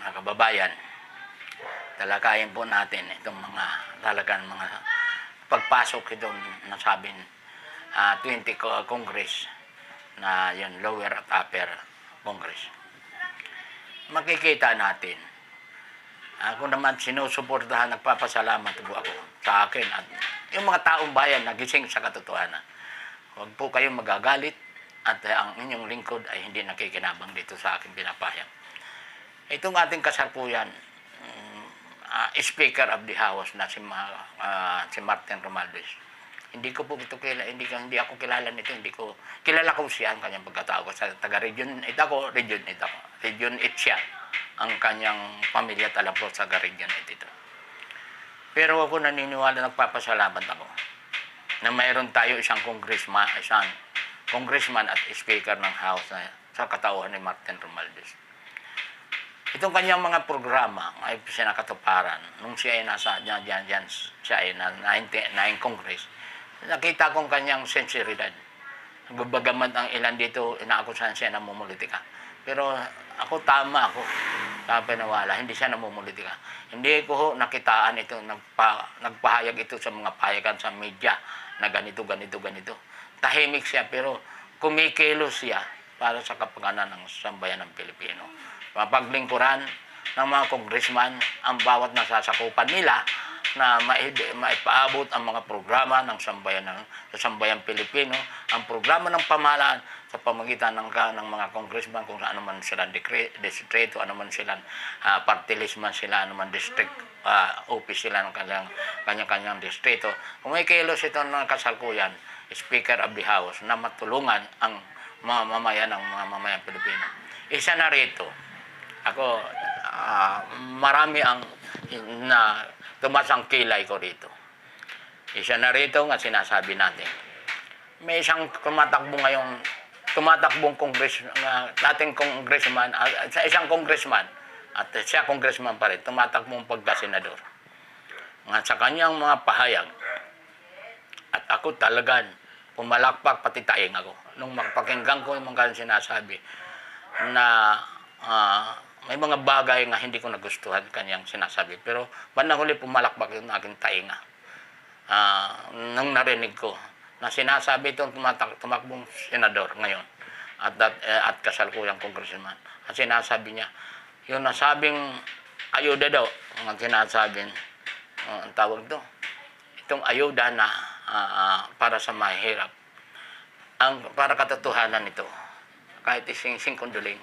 mga kababayan, talakayin po natin itong mga talagang mga pagpasok itong nasabing 20 Congress na yun, lower at upper Congress. Makikita natin, ako naman sinusuportahan, nagpapasalamat po ako sa akin at yung mga taong bayan na gising sa katotohanan. Huwag po kayong magagalit at ang inyong lingkod ay hindi nakikinabang dito sa aking pinapahayag. Itong ating kasalukuyan, Speaker of the House na si Martin Romualdez. Hindi ko po ito kilala, hindi ako kilala nito, kilala ko siya ang kanyang pagkatao sa taga-region 8 ako, region 8 ako. Region 8 siya ang kanyang pamilya at alam ko sa taga-region 8 ito. Pero ako naniniwala, nagpapasalamat ako na mayroon tayo isang congressman at speaker ng House na sa katauhan ni Martin Romualdez. Itong kanyang mga programa ay sinakatuparan nung siya ay nasa diyan siya ay na 9 Congress. Nakita kong kanyang sinseridad. Bagaman ang ilan dito inaakusahan siya na namumulitika. Pero ako tama ako sa paniniwala, hindi siya namumulitika. Hindi ko nakitaan ito, nagpahayag ito sa mga pahayagan sa media na ganito. Tahimik siya pero kumikilos siya para sa kapakanan ng sambayan ng Pilipino. Mapaglingkuran ng mga congressman ang bawat nasasakupan nila na maipaabot ang mga programa ng sambayan Pilipino, ang programa ng pamahalaan sa pamagitan ng mga congressman kung ano man sila distrito, ano man sila party list man sila, ano man district office sila ng kanyang distrito. Kung may kilos ito ng kasalukuyan, Speaker of the House na matulungan ang mga mamamayang Pilipino. Isa na rito, ako, marami ang na tumasang kilay ko rito. Isa na rito nga sinasabi natin. May isang tumatakbong dating congressman, sa isang congressman, at siya congressman pa rin, tumatakbong pagka-senador. Sa kanyang mga pahayag, at ako talagang pumalakpak, pati taing ako. Nung makapakinggan ko yung mga sinasabi na may mga bagay nga hindi ko nagustuhan kanyang sinasabi. Pero bandang huli pumalakpak yung aking tainga. Nang narinig ko na sinasabi itong tumakbong senador ngayon at kasalukuyang congressman. At sinasabi niya, yung nasabing ayuda daw, ang sinasabing, ang tawag to, itong ayuda na para sa mahirap. Para katotohanan ito, kahit ising kunduling,